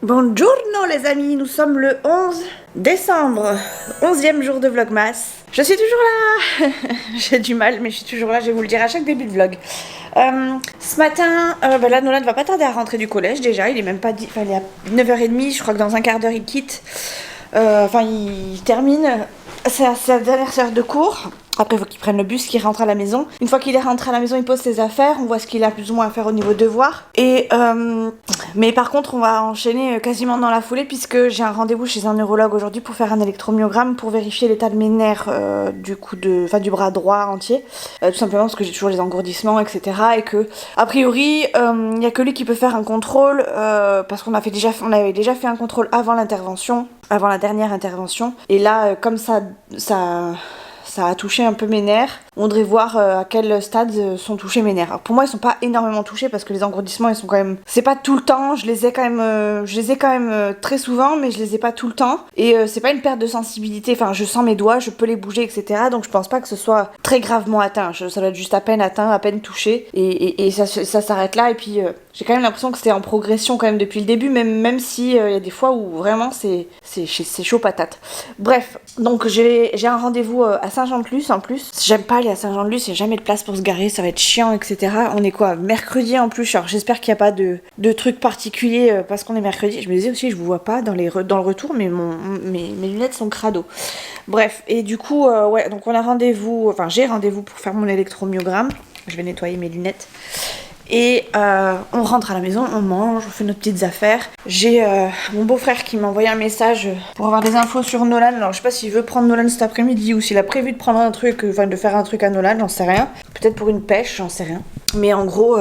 Buongiorno les amis, nous sommes le 11 décembre, 11e jour de Vlogmas. Je suis toujours là. J'ai du mal mais je suis toujours là, je vais vous le dire à chaque début de vlog. Ce matin, là Nolan va pas tarder à rentrer du collège déjà, il est même pas dit, il est à 9h30, je crois que dans un quart d'heure il quitte. Il termine sa dernière heure de cours. Après, il faut qu'il prenne le bus, qu'il rentre à la maison. Une fois qu'il est rentré à la maison, il pose ses affaires. On voit ce qu'il a plus ou moins à faire au niveau devoir. Mais par contre, on va enchaîner quasiment dans la foulée puisque j'ai un rendez-vous chez un neurologue aujourd'hui pour faire un électromyogramme pour vérifier l'état de mes nerfs du bras droit entier. Tout simplement parce que j'ai toujours les engourdissements, etc. Et que, a priori, il n'y a que lui qui peut faire un contrôle parce qu'on avait déjà fait un contrôle avant l'intervention, avant la dernière intervention. Et là, comme ça a touché un peu mes nerfs. On devrait voir à quel stade sont touchés mes nerfs. Alors pour moi, ils sont pas énormément touchés parce que les engourdissements, ils sont quand même. C'est pas tout le temps. Je les ai quand même très souvent, mais je les ai pas tout le temps. Et c'est pas une perte de sensibilité. Enfin, je sens mes doigts, je peux les bouger, etc. Donc je pense pas que ce soit très gravement atteint. Ça doit être juste à peine atteint, à peine touché. Et ça s'arrête là. Et puis j'ai quand même l'impression que c'était en progression quand même depuis le début, même si y a des fois où vraiment c'est chaud patate. Bref, donc j'ai un rendez-vous à Saint-Jean-de-Luz en plus. J'aime pas aller à Saint-Jean-de-Luz, il n'y a jamais de place pour se garer, ça va être chiant, etc. On est quoi, mercredi en plus, alors j'espère qu'il n'y a pas de trucs particuliers parce qu'on est mercredi. Je me disais aussi, je vous vois pas dans le retour, mais mes lunettes sont crado. Bref, et du coup, ouais, donc on a rendez-vous, enfin j'ai rendez-vous pour faire mon électromyogramme. Je vais nettoyer mes lunettes. Et on rentre à la maison, on mange, on fait nos petites affaires. J'ai mon beau-frère qui m'a envoyé un message pour avoir des infos sur Nolan. Alors je sais pas s'il veut prendre Nolan cet après-midi ou s'il a prévu de prendre un truc, de faire un truc à Nolan, j'en sais rien. Peut-être pour une pêche, j'en sais rien. Mais en gros,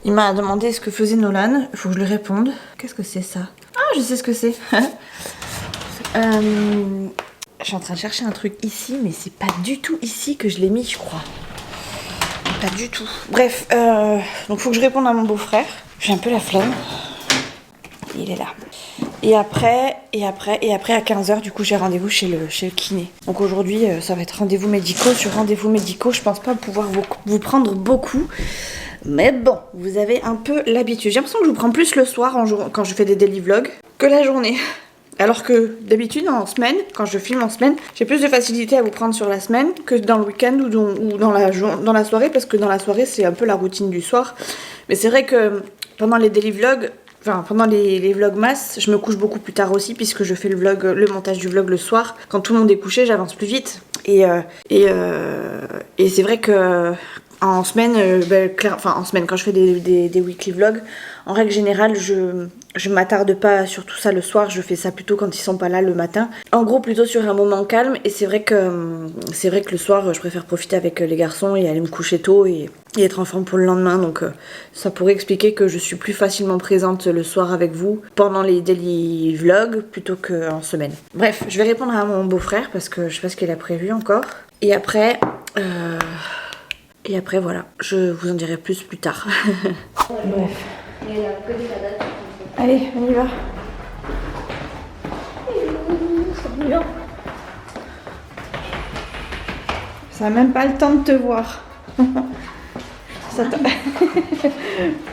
il m'a demandé ce que faisait Nolan. Il faut que je lui réponde. Qu'est-ce que c'est ça? Ah, je sais ce que c'est. Je suis en train de chercher un truc ici, mais c'est pas du tout ici que je l'ai mis, je crois. Pas du tout. Bref, donc faut que je réponde à mon beau-frère. J'ai un peu la flemme. Il est là. Et après à 15h, du coup, j'ai rendez-vous chez le kiné. Donc aujourd'hui, ça va être rendez-vous médicaux sur rendez-vous médicaux. Je pense pas pouvoir vous prendre beaucoup. Mais bon, vous avez un peu l'habitude. J'ai l'impression que je vous prends plus le soir quand je fais des daily vlogs que la journée. Alors que d'habitude en semaine, quand je filme en semaine, j'ai plus de facilité à vous prendre sur la semaine que dans le week-end ou dans la soirée, parce que dans la soirée c'est un peu la routine du soir. Mais c'est vrai que pendant les daily vlogs, pendant les vlogmas, je me couche beaucoup plus tard aussi puisque je fais le montage du vlog le soir. Quand tout le monde est couché, j'avance plus vite. Et c'est vrai que en semaine, en semaine, quand je fais des weekly vlogs, en règle générale, je m'attarde pas sur tout ça le soir, je fais ça plutôt quand ils sont pas là le matin. En gros, plutôt sur un moment calme, et c'est vrai que le soir, je préfère profiter avec les garçons et aller me coucher tôt et être en forme pour le lendemain. Donc ça pourrait expliquer que je suis plus facilement présente le soir avec vous pendant les daily vlogs plutôt qu'en semaine. Bref, je vais répondre à mon beau-frère parce que je sais pas ce qu'il a prévu encore. Et après, voilà, je vous en dirai plus tard. Bref. Allez, on y va. Ça a même pas le temps de te voir.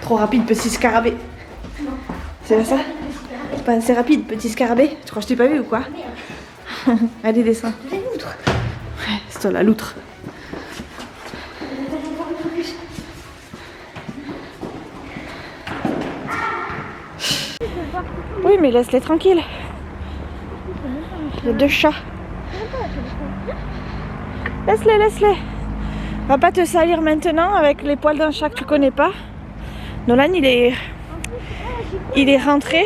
Trop rapide, petit scarabée. C'est pas ça? C'est pas assez rapide, petit scarabée. Tu crois que je t'ai pas vu ou quoi? Allez, descends. Ouais, c'est toi la loutre. Oui, mais laisse-les tranquilles. Il y a 2 chats. Laisse-les. Va pas te salir maintenant avec les poils d'un chat que tu connais pas. Nolan, il est rentré.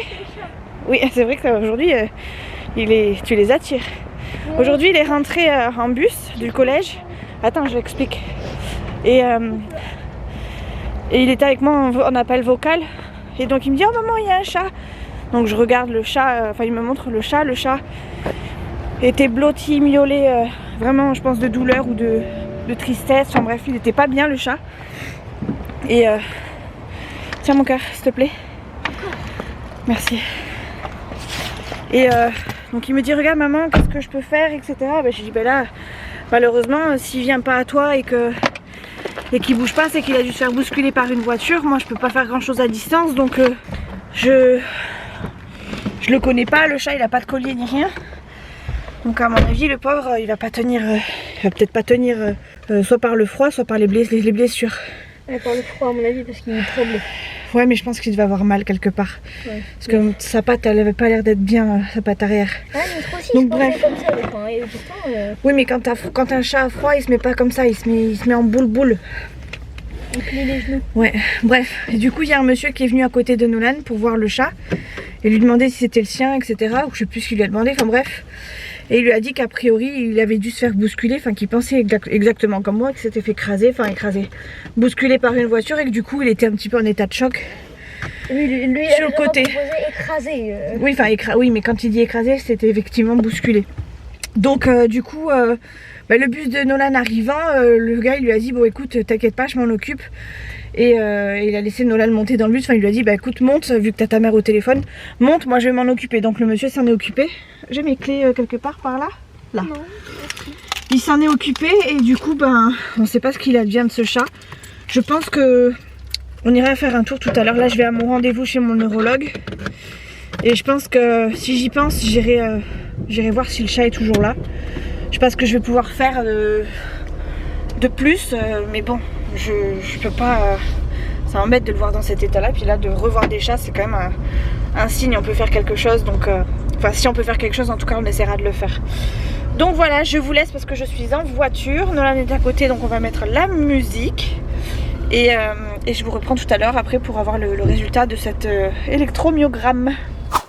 Oui, c'est vrai qu'aujourd'hui, tu les attires. Aujourd'hui, il est rentré en bus du collège. Attends, je l'explique. Et il était avec moi en appel vocal. Et donc, il me dit, oh maman, il y a un chat. Donc je regarde le chat, il me montre le chat était blotti, miaulé, vraiment je pense de douleur ou de tristesse, enfin bref, il était pas bien le chat. Et tiens mon cœur, s'il te plaît. Merci. Et donc il me dit, regarde maman, qu'est-ce que je peux faire, etc. Ben, je dis, ben là, malheureusement, s'il vient pas à toi et qu'il bouge pas, c'est qu'il a dû se faire bousculer par une voiture. Moi je peux pas faire grand chose à distance, donc Je le connais pas, le chat il a pas de collier ni rien. Donc à mon avis le pauvre il va pas tenir, il va peut-être pas tenir soit par le froid soit par les blessures. Par le froid à mon avis parce qu'il tremble. Ouais mais je pense qu'il devait avoir mal quelque part. Ouais. Parce que sa patte elle avait pas l'air d'être bien, sa patte arrière. Ah mais trop aussi, donc bref. Comme ça, enfin, et pourtant, oui mais quand un chat a froid il se met pas comme ça, il se met en boule. Il plie les genoux. Ouais, bref. Et du coup il y a un monsieur qui est venu à côté de Nolan pour voir le chat et lui demander si c'était le sien, etc. Ou je sais plus ce qu'il lui a demandé, enfin bref. Et il lui a dit qu'a priori il avait dû se faire bousculer, enfin qu'il pensait exactement comme moi, qu'il s'était fait écraser, bousculer par une voiture et que du coup il était un petit peu en état de choc. Lui sur le côté. Écrasé. Oui, oui, mais quand il dit écrasé, c'était effectivement bousculé. Donc du coup, le bus de Nolan arrivant, le gars il lui a dit bon écoute, t'inquiète pas, je m'en occupe. Et il a laissé Nolan monter dans le bus, enfin il lui a dit bah écoute monte, vu que t'as ta mère au téléphone, monte, moi je vais m'en occuper. Donc le monsieur s'en est occupé. J'ai mes clés quelque part par là. Là. Non. Il s'en est occupé et du coup on sait pas ce qu'il advient de ce chat. Je pense que on ira faire un tour tout à l'heure. Là je vais à mon rendez-vous chez mon neurologue. Et je pense que si j'y pense, j'irai voir si le chat est toujours là. Je pense que je vais pouvoir faire de plus, mais bon, je peux pas. Ça m'embête de le voir dans cet état-là. Puis là, de revoir des chats, c'est quand même un signe. On peut faire quelque chose. Donc, enfin, si on peut faire quelque chose, en tout cas, on essaiera de le faire. Donc voilà, je vous laisse parce que je suis en voiture. Nolan est à côté, donc on va mettre la musique. Et je vous reprends tout à l'heure après pour avoir le résultat de cet électromyogramme.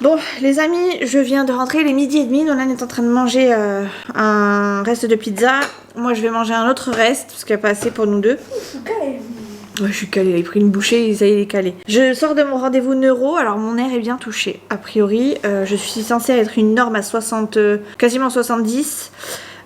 Bon les amis, je viens de rentrer, il est 12h30, Nolan est en train de manger un reste de pizza. Moi je vais manger un autre reste parce qu'il n'y a pas assez pour nous deux. Ouais, je suis calée, il a pris une bouchée, ça y est, il est calé. Je sors de mon rendez-vous neuro, alors mon nerf est bien touché. A priori, je suis censée être une norme à 60, quasiment 70.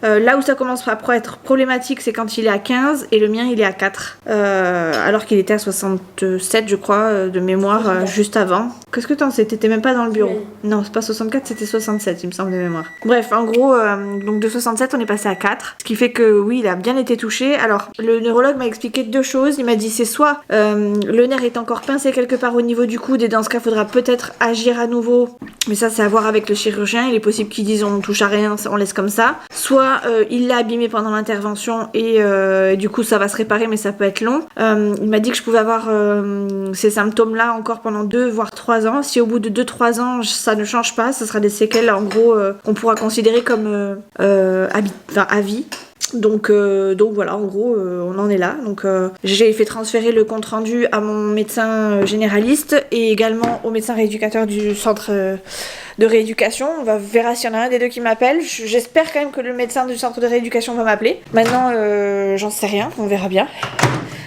Là où ça commence à être problématique, c'est quand il est à 15 et le mien il est à 4. Alors qu'il était à 67 je crois de mémoire juste avant. Qu'est-ce que t'en sais? T'étais même pas dans le bureau. Non, c'est pas 64, c'était 67 il me semble de mémoire. Bref, en gros, donc de 67 on est passé à 4. Ce qui fait que oui, il a bien été touché. Alors le neurologue m'a expliqué deux choses. Il m'a dit c'est soit le nerf est encore pincé quelque part au niveau du coude et dans ce cas faudra peut-être agir à nouveau. Mais ça c'est à voir avec le chirurgien. Il est possible qu'ils disent on touche à rien, on laisse comme ça. Soit il l'a abîmé pendant l'intervention et du coup ça va se réparer mais ça peut être long. Il m'a dit que je pouvais avoir ces symptômes là encore pendant 2 voire 3 ans. Si au bout de 2-3 ans ça ne change pas, ce sera des séquelles en gros qu'on pourra considérer comme à vie. Donc voilà, en gros, on en est là. Donc j'ai fait transférer le compte rendu à mon médecin généraliste et également au médecin rééducateur du centre de rééducation. On verra s'il y en a un des deux qui m'appelle. J'espère quand même que le médecin du centre de rééducation va m'appeler. Maintenant, j'en sais rien, on verra bien.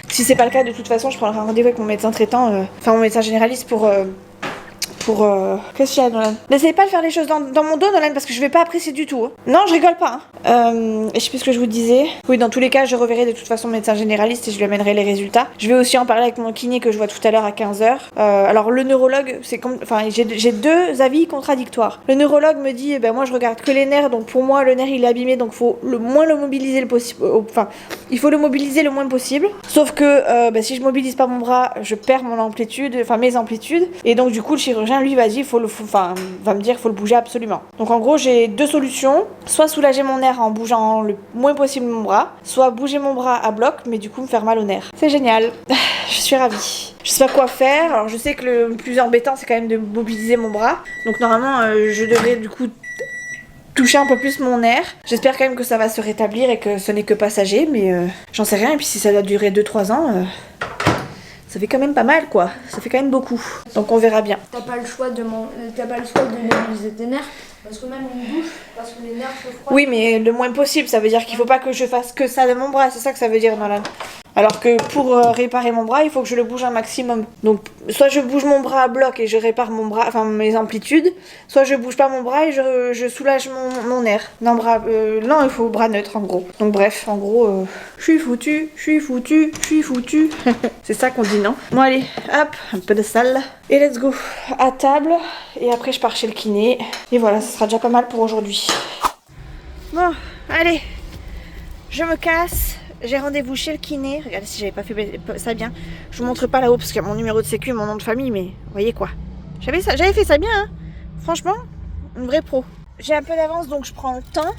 Si c'est pas le cas, de toute façon, je prendrai un rendez-vous avec mon médecin traitant, enfin mon médecin généraliste pour qu'est-ce qu'il y a, Nolan? N'essayez pas de faire les choses dans mon dos, Nolan, parce que je vais pas apprécier du tout. Non, je rigole pas. Et je sais plus ce que je vous disais. Oui, dans tous les cas, je reverrai de toute façon le médecin généraliste et je lui amènerai les résultats. Je vais aussi en parler avec mon kiné que je vois tout à l'heure à 15h. Alors, le neurologue, j'ai deux avis contradictoires. Le neurologue me dit, moi, je regarde que les nerfs, donc pour moi, le nerf, il est abîmé, donc faut le moins le mobiliser le possible. Enfin, il faut le mobiliser le moins possible. Sauf que si je mobilise pas mon bras, je perds mon amplitude, enfin mes amplitudes. Et donc, du coup, le chirurgien, lui, va me dire faut le bouger absolument. Donc en gros j'ai deux solutions, soit soulager mon nerf en bougeant le moins possible mon bras, soit bouger mon bras à bloc mais du coup me faire mal au nerf. C'est génial, je suis ravie. Je sais pas quoi faire, alors je sais que le plus embêtant c'est quand même de mobiliser mon bras, donc normalement je devrais du coup toucher un peu plus mon nerf. J'espère quand même que ça va se rétablir et que ce n'est que passager, mais j'en sais rien, et puis si ça doit durer 2-3 ans... ça fait quand même pas mal quoi, ça fait quand même beaucoup. Donc on verra bien. T'as pas le choix de mobiliser tes nerfs, parce que même une douche, parce que les nerfs se froident. Oui mais le moins possible, ça veut dire qu'il faut pas que je fasse que ça de mon bras, c'est ça que ça veut dire Nolan. Alors que pour réparer mon bras, il faut que je le bouge un maximum. Donc soit je bouge mon bras à bloc et je répare mon bras, enfin mes amplitudes, soit je bouge pas mon bras et je soulage mon nerf. Non, non, il faut bras neutre en gros. Donc bref, en gros, je suis foutue. C'est ça qu'on dit, non? Bon allez, hop, un peu de salle. Et let's go, à table. Et après je pars chez le kiné. Et voilà, ça sera déjà pas mal pour aujourd'hui. Bon, allez, je me casse. J'ai rendez-vous chez le kiné. Regardez si j'avais pas fait ça bien. Je vous montre pas là-haut parce qu'il y a mon numéro de sécu et mon nom de famille, mais vous voyez quoi. J'avais fait ça bien, hein. Franchement, une vraie pro. J'ai un peu d'avance donc je prends le temps.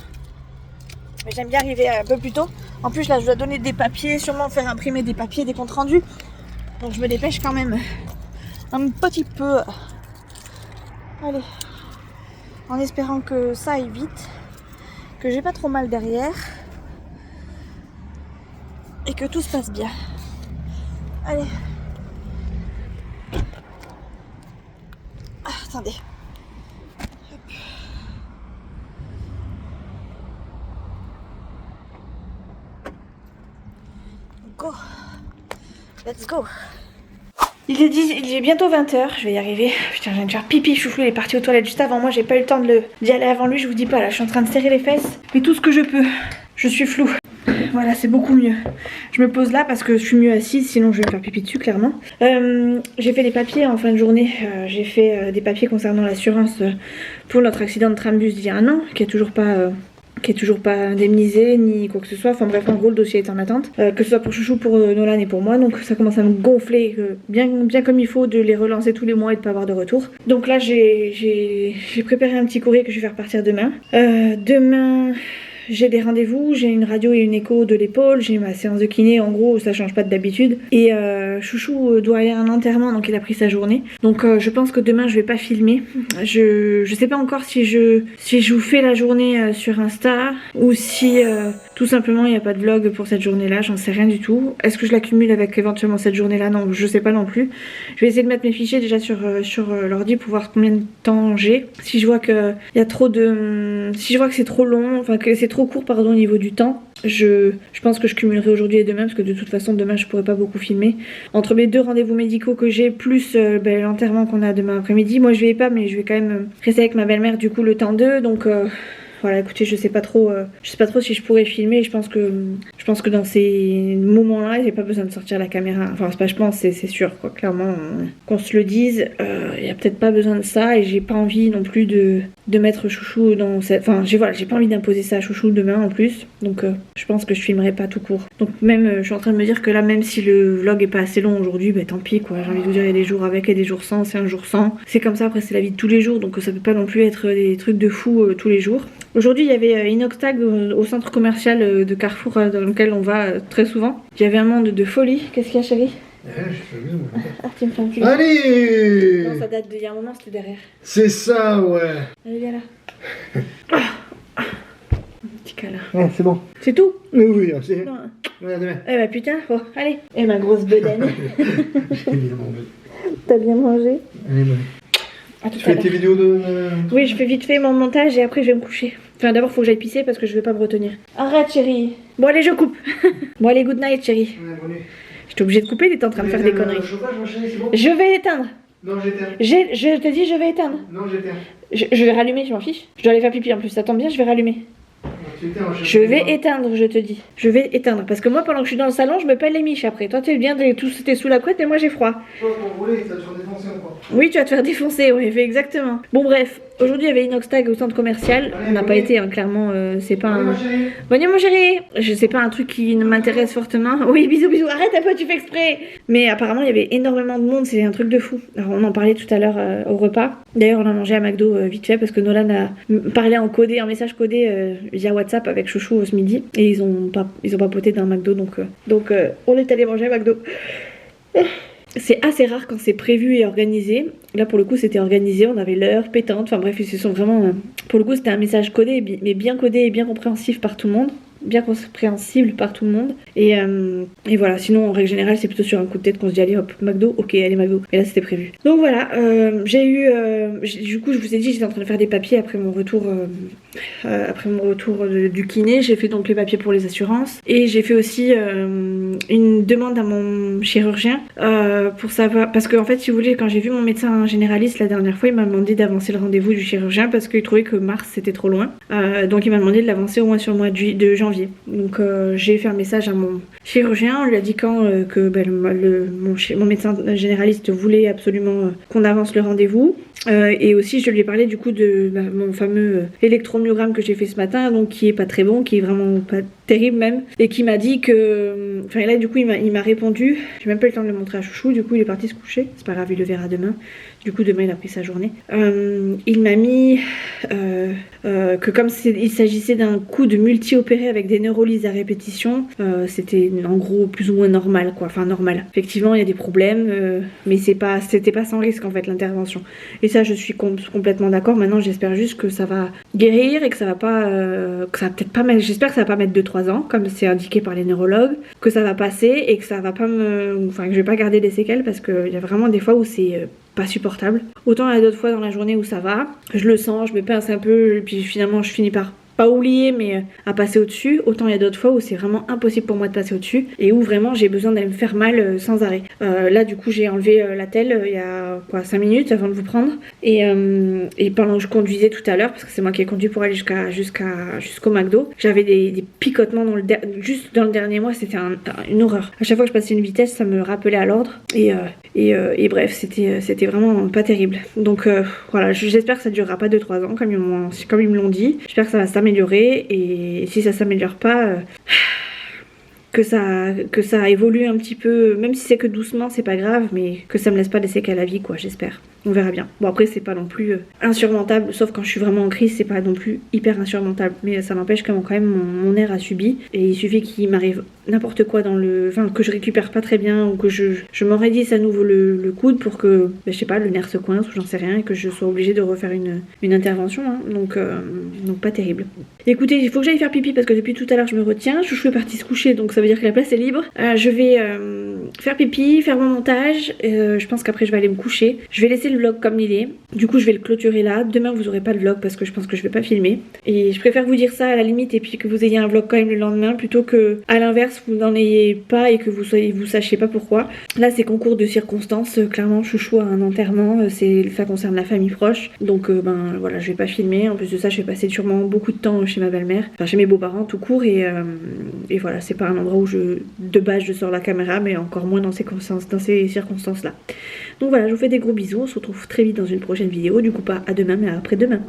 Mais j'aime bien arriver un peu plus tôt. En plus là je dois donner des papiers, sûrement faire imprimer des papiers, des comptes rendus. Donc je me dépêche quand même un petit peu. Allez. En espérant que ça aille vite. Que j'ai pas trop mal derrière. Et que tout se passe bien. Allez. Ah, attendez. Hop. Go. Let's go. Il est bientôt 20h, je vais y arriver. Putain, je viens de faire pipi, Chouchou il est parti aux toilettes juste avant moi, j'ai pas eu le temps d'y aller avant lui, je vous dis pas, là je suis en train de serrer les fesses. Mais tout ce que je peux, je suis floue. Voilà, c'est beaucoup mieux. Je me pose là parce que je suis mieux assise, sinon je vais me faire pipi dessus clairement. J'ai fait les papiers en fin de journée, j'ai fait des papiers concernant l'assurance pour notre accident de trambus d'il y a un an, qui est toujours pas indemnisé ni quoi que ce soit. Enfin bref, en gros le dossier est en attente, que ce soit pour Chouchou, pour Nolan et pour moi. Donc ça commence à me gonfler bien comme il faut de les relancer tous les mois et de pas avoir de retour. Donc là j'ai préparé un petit courrier que je vais faire partir demain. Demain j'ai des rendez-vous, j'ai une radio et une écho de l'épaule, j'ai ma séance de kiné, en gros ça change pas d'habitude. Et Chouchou doit aller à un enterrement, donc il a pris sa journée. Donc je pense que demain je vais pas filmer. Je sais pas encore si je vous fais la journée sur Insta ou si tout simplement il n'y a pas de vlog pour cette journée-là, j'en sais rien du tout. Est-ce que je l'accumule avec éventuellement cette journée-là? Non, je sais pas non plus. Je vais essayer de mettre mes fichiers déjà sur l'ordi pour voir combien de temps j'ai. Si je vois que il y a trop de... Si je vois que c'est trop long, enfin que c'est trop court pardon au niveau du temps, je pense que je cumulerai aujourd'hui et demain parce que de toute façon demain je pourrai pas beaucoup filmer. Entre mes deux rendez-vous médicaux que j'ai plus l'enterrement qu'on a demain après-midi, moi je vais pas mais je vais quand même rester avec ma belle-mère du coup le temps d'eux, donc voilà, écoutez, je sais pas trop si je pourrais filmer. Je pense que dans ces moments-là, j'ai pas besoin de sortir la caméra. Enfin, c'est pas, je pense, c'est sûr, quoi. Clairement, qu'on se le dise, il y a peut-être pas besoin de ça et j'ai pas envie non plus de mettre Chouchou dans cette. Enfin, j'ai pas envie d'imposer ça à Chouchou demain en plus. Donc, je pense que je filmerai pas tout court. Donc, même, je suis en train de me dire que là, même si le vlog est pas assez long aujourd'hui, bah tant pis, quoi. J'ai envie de vous dire, il y a des jours avec et des jours sans. C'est un jour sans. C'est comme ça. Après, c'est la vie de tous les jours, donc ça peut pas non plus être des trucs de fou tous les jours. Aujourd'hui, il y avait Inoxtag au centre commercial de Carrefour dans lequel on va très souvent. Il y avait un monde de folie. Qu'est-ce qu'il y a, chérie? Je fais bien. Ah, tu me fais un petit... Allez! Non, ça date d'il y a un moment, c'était derrière. C'est ça, ouais. Allez, viens là. Un petit câlin. Ouais, c'est bon. C'est tout? Oui, c'est... Non. Ouais, demain. Eh bah putain, bon, allez. Et ma grosse bedaine. J'ai bien mangé. T'as bien mangé? Allez, ouais. À tout Tu à fais l'heure. tes vidéos de... Oui, je fais vite fait mon montage et après je vais me coucher. Enfin, d'abord, faut que j'aille pisser parce que je vais pas me retenir. Arrête, chérie. Bon, allez, je coupe. Bon, allez, good night, chérie. Ouais, bonne nuit. J'étais obligée de couper, il était en train de faire des conneries. Le chauffage, ma chérie, c'est bon? Je vais éteindre. Non, j'éteins. Je te dis, je vais éteindre. Non, j'éteins. Je vais rallumer, je m'en fiche. Je dois aller faire pipi en plus, ça tombe bien, je vais rallumer. Tu éteins, ma chérie. Je vais éteindre, je te dis. Je vais éteindre. Parce que moi, pendant que je suis dans le salon, je me pèle les miches après. Toi, tu es bien, t'es sous la couette, mais moi, j'ai froid. Toi, pour rouler, ça te fait défoncer encore. Oui, tu vas te faire défoncer, oui, exactement. Bon, bref. Aujourd'hui, il y avait Inoxtag au centre commercial. On n'a pas été, hein, clairement, c'est pas Allez, un... ma chérie. Bonne nuit, mon chéri. Je sais pas, un truc qui m'intéresse fortement. Oui, bisous, bisous. Arrête un peu, tu fais exprès. Mais apparemment, il y avait énormément de monde. C'est un truc de fou. Alors, on en parlait tout à l'heure au repas. D'ailleurs, on a mangé à McDo vite fait parce que Nolan a parlé en message codé via WhatsApp avec Chouchou ce midi. Et ils ont papoté dans un McDo. Donc, on est allé manger à McDo. C'est assez rare quand c'est prévu et organisé. Là, pour le coup, c'était organisé. On avait l'heure pétante. Enfin bref, ils se sont vraiment... Pour le coup, c'était un message codé, mais bien codé et bien compréhensif par tout le monde. Bien compréhensible par tout le monde. Et voilà, sinon en règle générale c'est plutôt sur un coup de tête qu'on se dit allez hop, McDo, ok allez McDo. Et là c'était prévu. Donc voilà, du coup je vous ai dit j'étais en train de faire des papiers après mon retour du kiné. J'ai fait donc les papiers pour les assurances. Et j'ai fait aussi une demande à mon chirurgien pour savoir, parce que en fait si vous voulez, quand j'ai vu mon médecin généraliste la dernière fois, il m'a demandé d'avancer le rendez-vous du chirurgien parce qu'il trouvait que mars c'était trop loin. Donc il m'a demandé de l'avancer au moins sur le mois de janvier. Donc j'ai fait un message à mon chirurgien, on lui a dit quand que mon médecin généraliste voulait absolument qu'on avance le rendez-vous. Et aussi je lui ai parlé du coup de mon fameux électromyogramme que j'ai fait ce matin, donc qui est pas très bon, qui est vraiment pas terrible même, et qui m'a dit que... Enfin là du coup il m'a répondu, j'ai même pas eu le temps de le montrer à Chouchou, du coup il est parti se coucher, c'est pas grave, il le verra demain. Du coup demain il a pris sa journée. Il m'a mis que comme il s'agissait d'un coup de multi-opéré avec des neurolyses à répétition, c'était en gros plus ou moins normal quoi, enfin normal. Effectivement il y a des problèmes, mais c'était pas sans risque en fait l'intervention. Et ça je suis complètement d'accord. Maintenant j'espère juste que ça va guérir et que ça va pas, j'espère que ça va pas mettre 2-3 ans comme c'est indiqué par les neurologues, que ça va passer et que ça va pas enfin que je vais pas garder des séquelles parce qu'il y a vraiment des fois où c'est pas supportable. Autant il y a d'autres fois dans la journée où ça va, je le sens, je me pince un peu et puis finalement je finis par pas oublier mais à passer au-dessus. Autant il y a d'autres fois où c'est vraiment impossible pour moi de passer au-dessus et où vraiment j'ai besoin d'aller me faire mal sans arrêt. Là du coup j'ai enlevé la telle il y a 5 minutes avant de vous prendre et pendant que je conduisais tout à l'heure, parce que c'est moi qui ai conduit pour aller jusqu'au McDo, j'avais des picotements juste dans le dernier mois, c'était une horreur. À chaque fois que je passais une vitesse ça me rappelait à l'ordre et bref c'était vraiment pas terrible. Donc voilà, j'espère que ça durera pas 2-3 ans comme ils me l'ont dit. J'espère que ça va s'améliorer et si ça s'améliore pas que ça évolue un petit peu, même si c'est que doucement c'est pas grave, mais que ça me laisse pas des séquelles à la vie quoi, j'espère. On verra bien. Bon après c'est pas non plus insurmontable, sauf quand je suis vraiment en crise c'est pas non plus hyper insurmontable, mais ça m'empêche quand même mon nerf a subi et il suffit qu'il m'arrive n'importe quoi que je récupère pas très bien ou que je m'enraidisse à nouveau le coude pour que je sais pas, le nerf se coince ou j'en sais rien et que je sois obligée de refaire une intervention hein. Donc pas terrible. Écoutez, il faut que j'aille faire pipi parce que depuis tout à l'heure je me retiens. Chouchou est parti se coucher donc ça veut dire que la place est libre. Je vais faire pipi, faire mon montage, je pense qu'après je vais aller me coucher. Je vais laisser le vlog comme il est, du coup je vais le clôturer là. Demain vous aurez pas de vlog parce que je pense que je vais pas filmer et je préfère vous dire ça à la limite et puis que vous ayez un vlog quand même le lendemain plutôt que à l'inverse vous n'en ayez pas et que vous sachiez pas pourquoi. Là c'est concours de circonstances, clairement Chouchou a un enterrement, ça concerne la famille proche donc voilà je vais pas filmer. En plus de ça je vais passer sûrement beaucoup de temps chez ma belle-mère, enfin chez mes beaux-parents tout court et voilà c'est pas un endroit où de base je sors la caméra mais encore moins dans ces circonstances là. Donc voilà, je vous fais des gros bisous, on se retrouve très vite dans une prochaine vidéo, du coup pas à demain mais à après-demain.